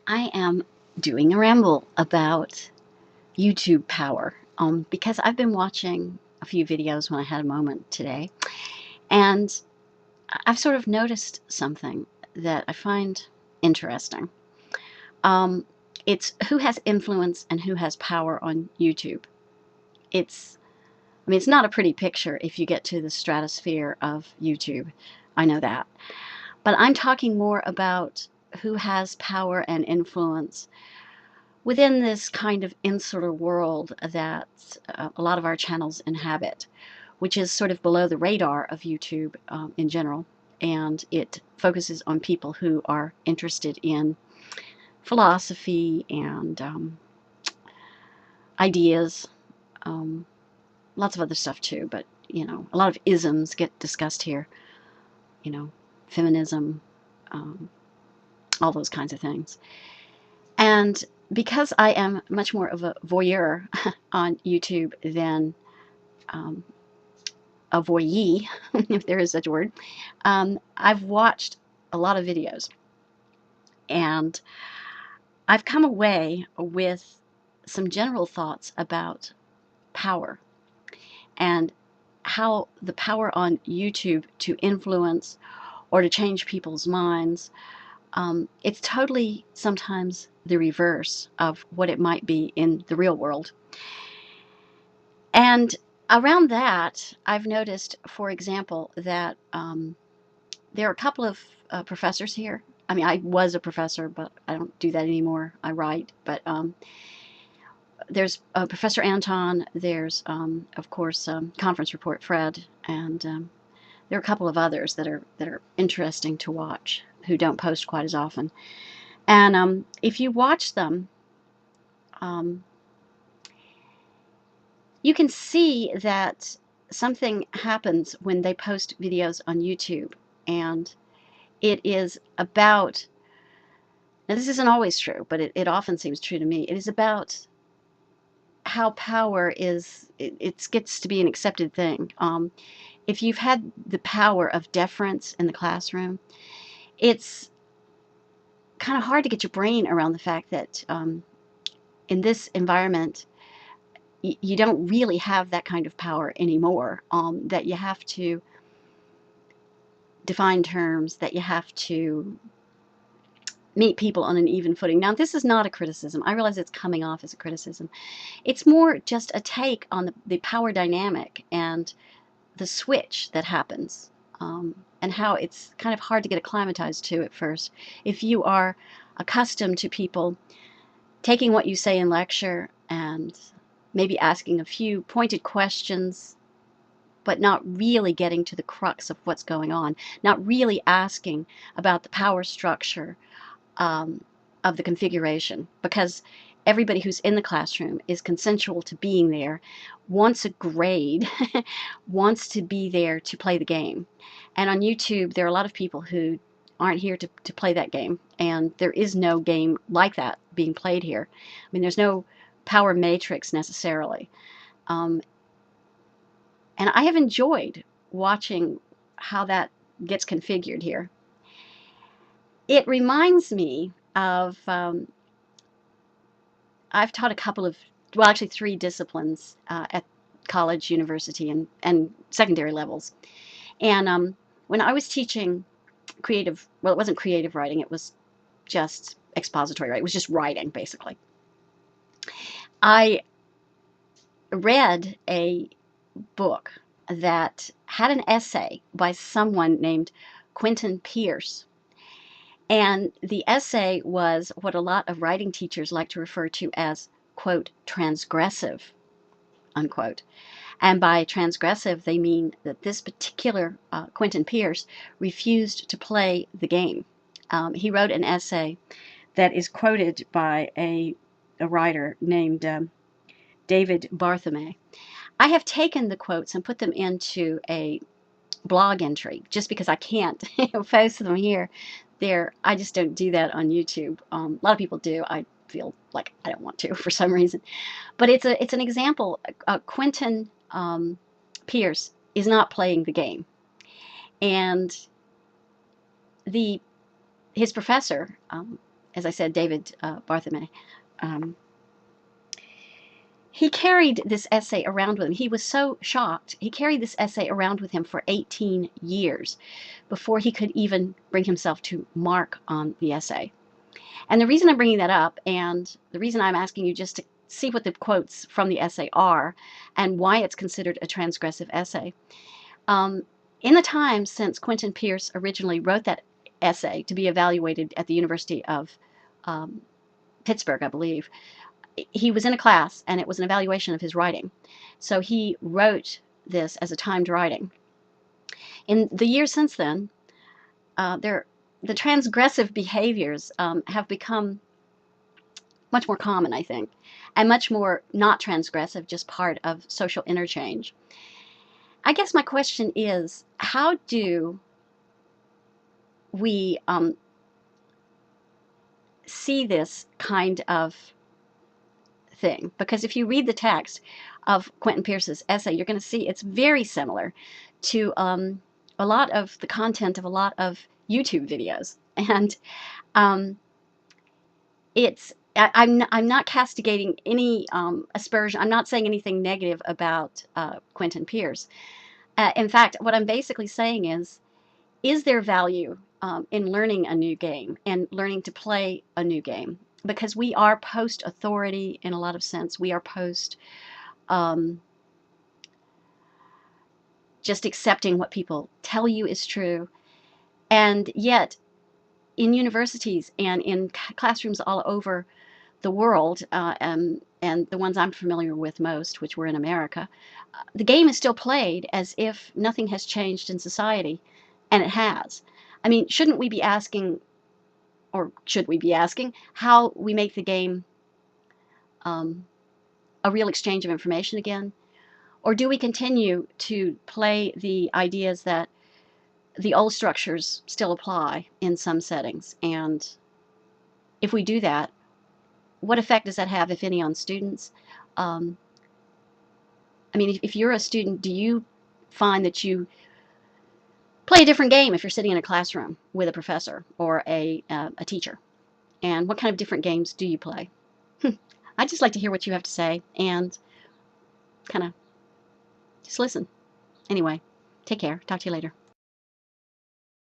I am doing a ramble about YouTube power because I've been watching a few videos when I had a moment today, and I've sort of noticed something that I find interesting. Um, it's who has influence and who has power on YouTube. It's, it's not a pretty picture if you get to the stratosphere of YouTube. I know that. But I'm talking more about who has power and influence within this kind of insular world that a lot of our channels inhabit, which is sort of below the radar of YouTube in general. And it focuses on people who are interested in philosophy and ideas, um, lots of other stuff too, but a lot of isms get discussed here, you know, feminism, um, all those kinds of things. And because I am much more of a voyeur on YouTube than um, a voyee, if there is such a word, I've watched a lot of videos, and I've come away with some general thoughts about power and how the power on YouTube to influence or to change people's minds, it's totally sometimes the reverse of what it might be in the real world. And around that, I've noticed, for example, that there are a couple of professors here. I mean, I was a professor, but I don't do that anymore. I write. But there's Professor Anton. There's, of course, Conference Report Fred, and there are a couple of others that are interesting to watch who don't post quite as often. And if you watch them, um, you can see that something happens when they post videos on YouTube, and it is about, now this isn't always true, but it often seems true to me. It is about how power is, it gets to be an accepted thing. If you've had the power of deference in the classroom, it's kind of hard to get your brain around the fact that in this environment, you don't really have that kind of power anymore, that you have to define terms, that you have to meet people on an even footing. Now, this is not a criticism. I realize it's coming off as a criticism. It's more just a take on the power dynamic and the switch that happens, and how it's kind of hard to get acclimatized to at first. If you are accustomed to people taking what you say in lecture and maybe asking a few pointed questions, but not really getting to the crux of what's going on, not really asking about the power structure of the configuration, because everybody who's in the classroom is consensual to being there, wants a grade, wants to be there to play the game. And on YouTube, there are a lot of people who aren't here to play that game, and there is no game like that being played here. I mean, there's no power matrix necessarily. Um, and I have enjoyed watching how that gets configured here. It reminds me of, I've taught a couple of, well, actually 3 disciplines at college, university, and secondary levels. And when I was teaching creative, well, it wasn't creative writing, it was just expository writing. It was just writing, basically. I read a book that had an essay by someone named Quentin Pierce. And the essay was what a lot of writing teachers like to refer to as, quote, transgressive, unquote. And by transgressive, they mean that this particular Quentin Pierce refused to play the game. He wrote an essay that is quoted by a writer named David Bartholomew. I have taken the quotes and put them into a blog entry just because I can't post them here. I just don't do that on YouTube. A lot of people do. I feel like I don't want to for some reason. But it's an example. Quentin Pierce is not playing the game, and his professor as I said, David Bartholomew. He carried this essay around with him. He was so shocked. He carried this essay around with him for 18 years before he could even bring himself to mark on the essay. And the reason I'm bringing that up, and the reason I'm asking you just to see what the quotes from the essay are and why it's considered a transgressive essay. In the time since Quentin Pierce originally wrote that essay to be evaluated at the University of Pittsburgh, I believe, he was in a class and it was an evaluation of his writing. So he wrote this as a timed writing. In the years since then, the transgressive behaviors have become much more common, I think, and much more not transgressive, just part of social interchange. I guess my question is, how do we see this kind of thing? Because if you read the text of Quentin Pierce's essay, you're going to see it's very similar to a lot of the content of a lot of YouTube videos. And I'm not castigating any aspersion. I'm not saying anything negative about Quentin Pierce. In fact, what I'm basically saying is there value in learning a new game and learning to play a new game? Because we are post-authority in a lot of sense. We are post just accepting what people tell you is true. And yet, in universities and in classrooms all over the world, and the ones I'm familiar with most, which were in America, the game is still played as if nothing has changed in society, and it has. I mean, shouldn't we be asking, or should we be asking, how we make the game a real exchange of information again? Or do we continue to play the ideas that the old structures still apply in some settings? And if we do that, what effect does that have, if any, on students? I mean, if you're a student, do you find that you play a different game if you're sitting in a classroom with a professor or a teacher? And what kind of different games do you play? I'd just like to hear what you have to say and kind of just listen. Anyway, take care. Talk to you later.